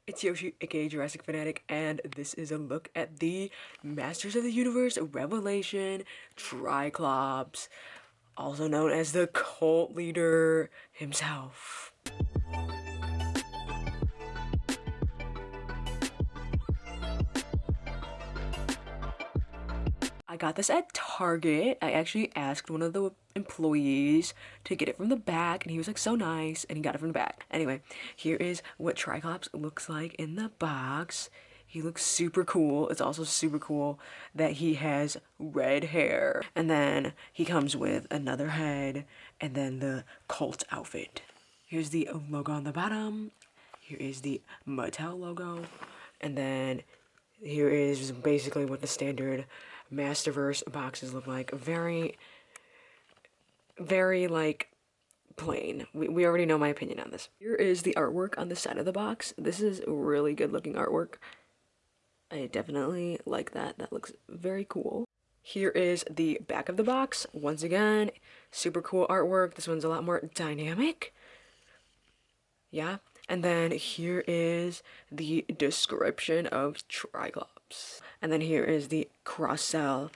It's Yoshi, aka Jurassic Fanatic, and this is a look at the Masters of the Universe Revelation Tri-Klops, also known as the cult leader himself. I got this at Target. I actually asked one of the employees to get it from the back, and he was like so nice, and he got it from the back. Anyway, here is what Tri-Klops looks like in the box. He looks super cool. It's also super cool that he has red hair. And then he comes with another head, and then the cult outfit. Here's the logo on the bottom. Here is the Mattel logo. And then here is basically what the standard Masterverse boxes look like. Very like plain. We already know my opinion on this. Here is the artwork on the side of the box. This is really good looking artwork. I definitely like that. That looks very cool. Here is the back of the box. Once again, super cool artwork. This one's a lot more dynamic. Yeah. And then here is the description of Tri-Klops. And then here is the cross-sell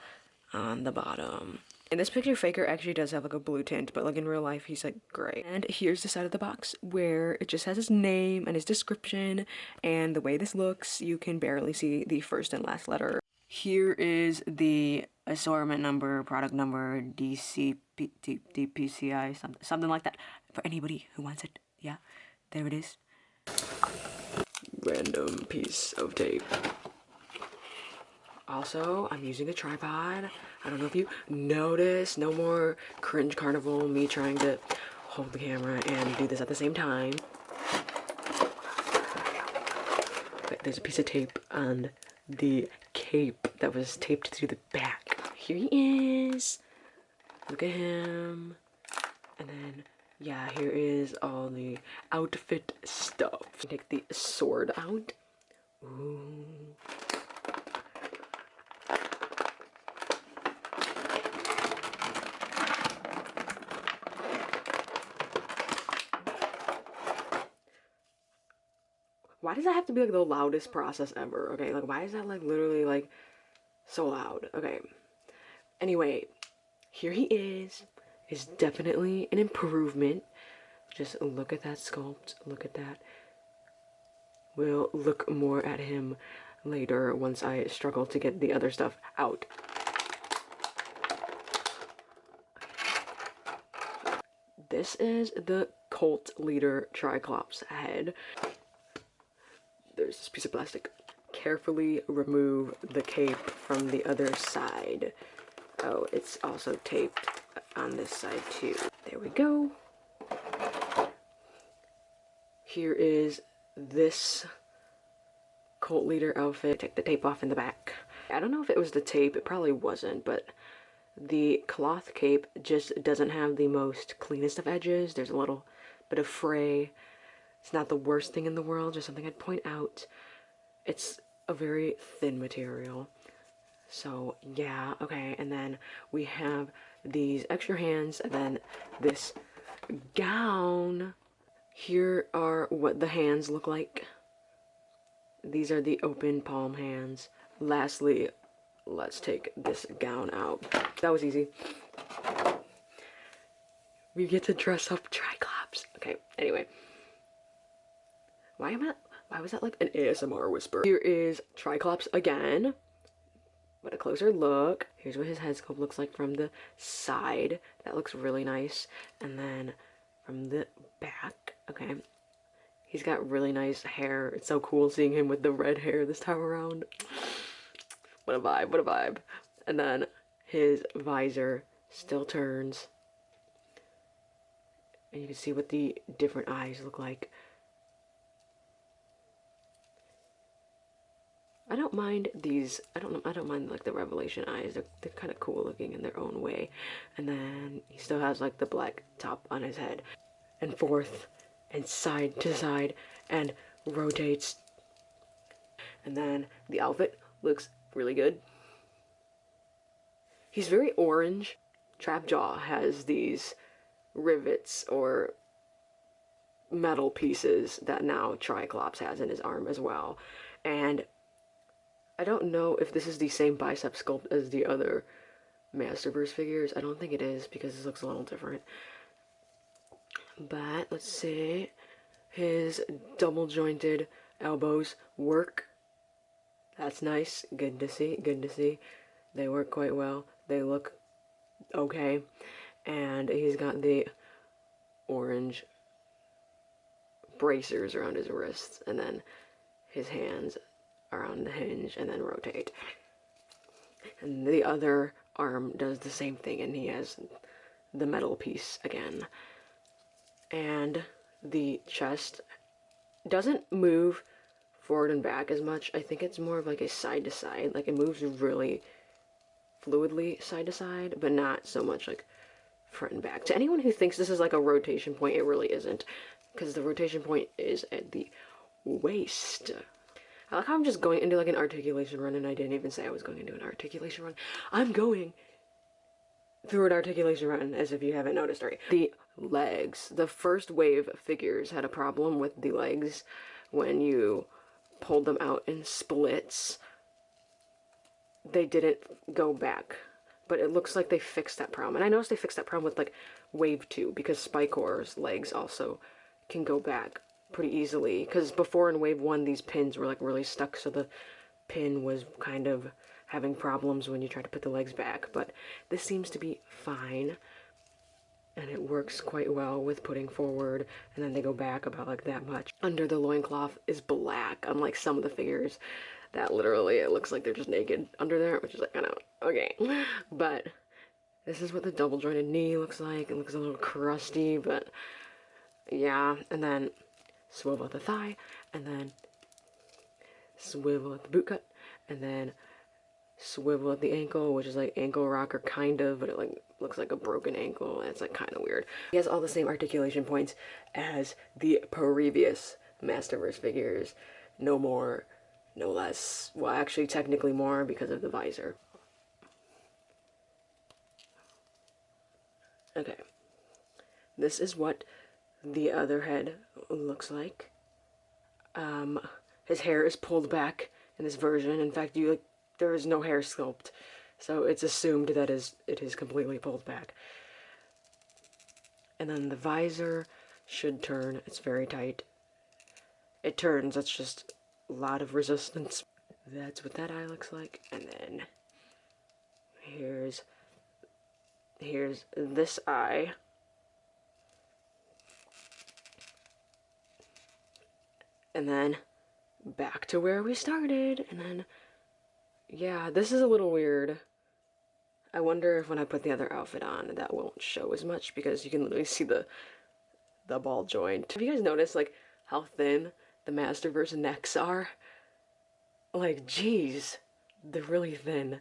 on the bottom. In this picture, Faker actually does have like a blue tint, but like in real life, he's like gray. And here's the side of the box where it just has his name and his description. And the way this looks, you can barely see the first and last letter. Here is the assortment number, product number, DPCI, something like that. For anybody who wants it, yeah. There it is. Random piece of tape. Also, I'm using a tripod. I don't know if you noticed. No more cringe carnival, me trying to hold the camera and do this at the same time. Okay, there's a piece of tape on the cape that was taped to the back. Here he is. Look at him. And then yeah, here is all the outfit stuff. Take the sword out. Ooh. Why does that have to be like the loudest process ever? Okay, like why is that like literally like so loud? Okay. Anyway, here he is. Is definitely an improvement. Just look at that sculpt, look at that. We'll look more at him later once I struggle to get the other stuff out. This is the cult leader Tri-Klops head. There's this piece of plastic. Carefully remove the cape from the other side. Oh, it's also taped on this side too. There we go. Here is this cult leader outfit. Take the tape off in the back. I don't know if it was the tape, it probably wasn't, but the cloth cape just doesn't have the most cleanest of edges. There's a little bit of fray. It's not the worst thing in the world, just something I'd point out. It's a very thin material. So yeah, okay, and then we have these extra hands, and then this gown. Here are what the hands look like. These are the open palm hands. Lastly, let's take this gown out. That was easy. We get to dress up Tri-Klops. Okay, anyway. Why was that like an ASMR whisper? Here is Tri-Klops again. But a closer look. Here's what his head sculpt looks like from the side. That looks really nice. And then from the back, okay. He's got really nice hair. It's so cool seeing him with the red hair this time around. What a vibe, what a vibe. And then his visor still turns. And you can see what the different eyes look like. I don't mind these, I don't mind like the Revelation eyes. They're kind of cool looking in their own way. And then he still has like the black top on his head. And forth and side to side and rotates. And then the outfit looks really good. He's very orange. Trapjaw has these rivets or metal pieces that now Tri-Klops has in his arm as well. And I don't know if this is the same bicep sculpt as the other Masterverse figures. I don't think it is because this looks a little different. But let's see. His double jointed elbows work. That's nice. Good to see. Good to see. They work quite well. They look okay. And he's got the orange bracers around his wrists, and then his hands around the hinge, and then rotate. And the other arm does the same thing, and he has the metal piece again. And the chest doesn't move forward and back as much. I think it's more of like a side to side. Like, it moves really fluidly side to side, but not so much like front and back. To anyone who thinks this is like a rotation point, it really isn't, because the rotation point is at the waist. I like how I'm just going into like an articulation run, and I didn't even say I was going into an articulation run. I'm going through an articulation run, as if you haven't noticed already. The legs. The first wave figures had a problem with the legs when you pulled them out in splits. They didn't go back, but it looks like they fixed that problem. And I noticed they fixed that problem with like wave 2, because Spycore's legs also can go back pretty easily, because before in wave 1 these pins were like really stuck, so the pin was kind of having problems when you try to put the legs back. But this seems to be fine, and it works quite well with putting forward, and then they go back about like that much. Under the loincloth is black, unlike some of the figures that literally it looks like they're just naked under there, which is like, I know, okay. But this is what the double jointed knee looks like. It looks a little crusty, but yeah. And then swivel at the thigh, and then swivel at the boot cut, and then swivel at the ankle, which is like ankle rocker kind of, but it like looks like a broken ankle, and it's like kind of weird. He has all the same articulation points as the previous Masterverse figures. No more, no less. Well, actually technically more, because of the visor. Okay, this is what the other head looks like. His hair is pulled back in this version. In fact, there is no hair sculpt, so it's assumed that it is completely pulled back. And then the visor should turn. It's very tight. It turns. That's just a lot of resistance. That's what that eye looks like. And then here's this eye. And then back to where we started. And then, yeah, this is a little weird. I wonder if when I put the other outfit on, that won't show as much, because you can literally see the ball joint. Have you guys noticed, like, how thin the Masterverse necks are? Like, geez, they're really thin.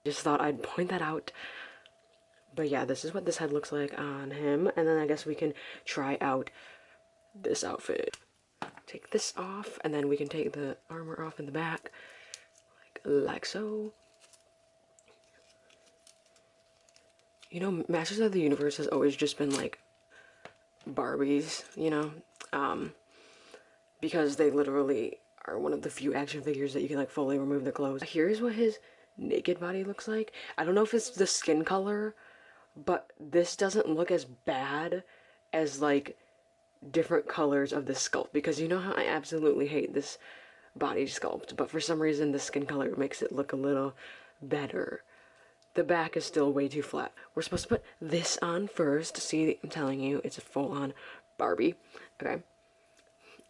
Just thought I'd point that out. But yeah, this is what this head looks like on him. And then I guess we can try out this outfit. Take this off, and then we can take the armor off in the back, like so. You know, Masters of the Universe has always just been like Barbies, you know, because they literally are one of the few action figures that you can like fully remove their clothes. Here's what his naked body looks like. I don't know if it's the skin color, but this doesn't look as bad as like different colors of the sculpt, because you know how I absolutely hate this body sculpt, but for some reason the skin color makes it look a little better. The back is still way too flat. We're supposed to put this on first. See, I'm telling you, it's a full-on Barbie. Okay,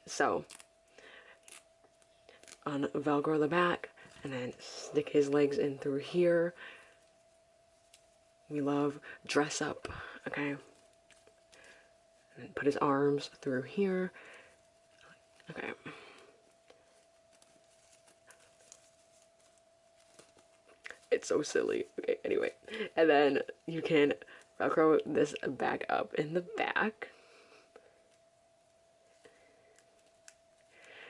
so on Velcro the back, and then stick his legs in through here. We love dress up, okay? And put his arms through here. Okay. It's so silly. Okay, anyway. And then you can Velcro this back up in the back.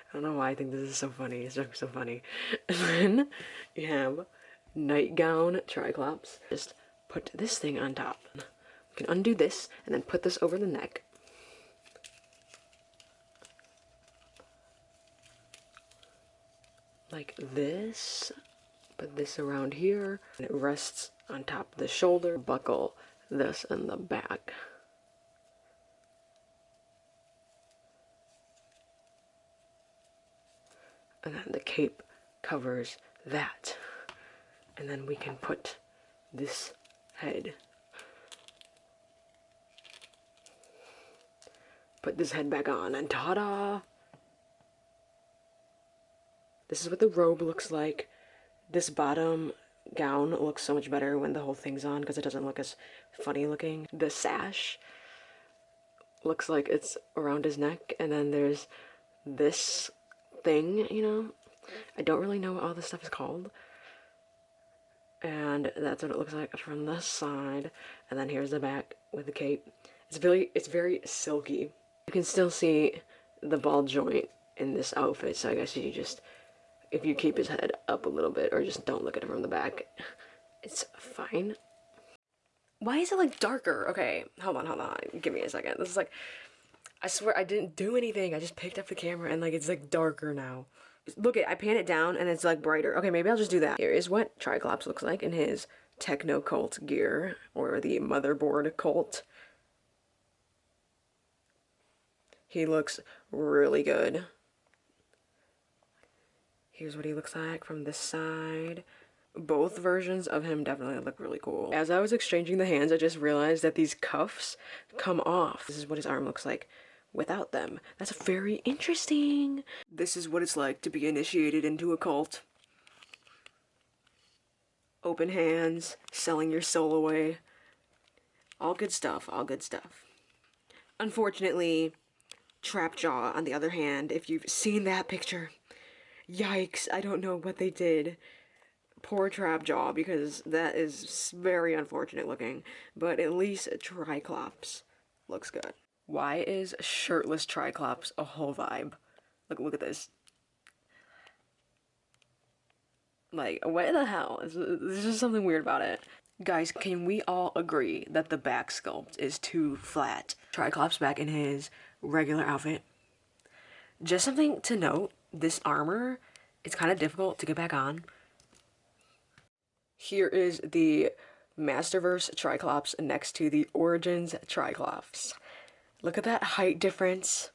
I don't know why I think this is so funny. It's so funny. And then you have nightgown Tri-Klops. Just put this thing on top. We can undo this and then put this over the neck. like this. Put this around here, and it rests on top of the shoulder. Buckle this in the back. And then the cape covers that. And then we can put this head. Put this head back on, and ta-da! This is what the robe looks like. This bottom gown looks so much better when the whole thing's on because it doesn't look as funny looking. The sash looks like it's around his neck, and then there's this thing, you know? I don't really know what all this stuff is called. And that's what it looks like from this side. And then here's the back with the cape. It's very silky. You can still see the ball joint in this outfit, so I guess you just, if you keep his head up a little bit or just don't look at it from the back, it's fine. Why is it like darker? Okay, hold on, give me a second. This is like, I swear I didn't do anything. I just picked up the camera and like it's like darker now. Look I pan it down and it's like brighter. Okay, maybe I'll just do that. Here is what Tri-Klops looks like in his techno cult gear, or the motherboard cult. He looks really good. Here's what he looks like from this side. Both versions of him definitely look really cool. As I was exchanging the hands, I just realized that these cuffs come off. This is what his arm looks like without them. That's very interesting. This is what it's like to be initiated into a cult. Open hands, selling your soul away. All good stuff, all good stuff. Unfortunately, Trapjaw, on the other hand, if you've seen that picture, yikes, I don't know what they did. Poor Trapjaw, because that is very unfortunate looking, but at least Tri-Klops looks good. Why is shirtless Tri-Klops a whole vibe? Look at this. Like, what the hell? There's just something weird about it. Guys, can we all agree that the back sculpt is too flat? Tri-Klops back in his regular outfit. Just something to note, this armor is kind of difficult to get back on. Here is the Masterverse Tri-Klops next to the Origins Tri-Klops. Look at that height difference.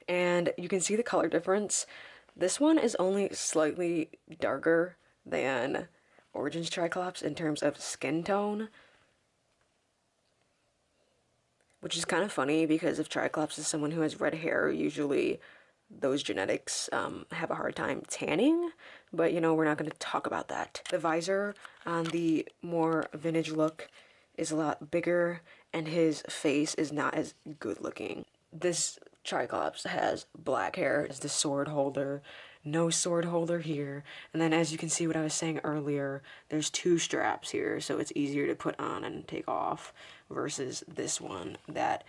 And you can see the color difference. This one is only slightly darker than Origins Tri-Klops in terms of skin tone. Which is kind of funny because if Tri-Klops is someone who has red hair, usually those genetics have a hard time tanning, but you know, we're not going to talk about that. The visor on the more vintage look is a lot bigger, and his face is not as good looking. This Tri-Klops has black hair as the sword holder, no sword holder here, and then as you can see what I was saying earlier, there's two straps here, so it's easier to put on and take off, versus this one that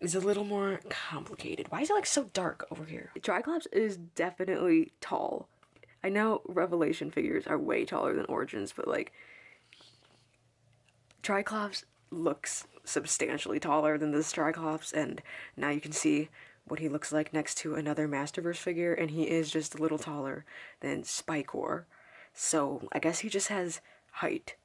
is a little more complicated. Why is it like so dark over here? Tri-Klops is definitely tall. I know Revelation figures are way taller than Origins, but like Tri-Klops looks substantially taller than this Tri-Klops, and now you can see what he looks like next to another Masterverse figure, and he is just a little taller than Spycore. So I guess he just has height,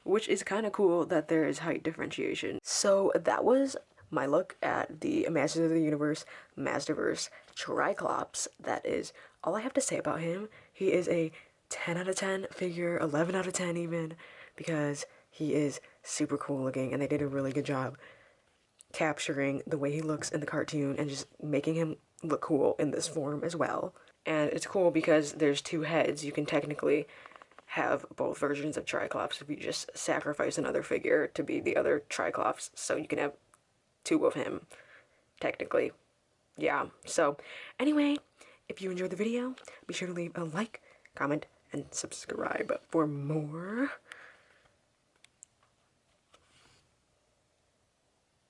which is kind of cool that there is height differentiation. So that was my look at the Masters of the Universe Masterverse Tri-Klops. That is all I have to say about him. He is a 10 out of 10 figure, 11 out of 10 even, because he is super cool looking, and they did a really good job capturing the way he looks in the cartoon and just making him look cool in this form as well. And it's cool because there's two heads. You can technically have both versions of Tri-Klops if you just sacrifice another figure to be the other Tri-Klops, so you can have two of him, technically. Yeah, so anyway, if you enjoyed the video, be sure to leave a like, comment, and subscribe for more.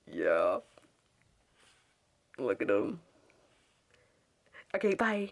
Yeah. Look at him. Okay, bye.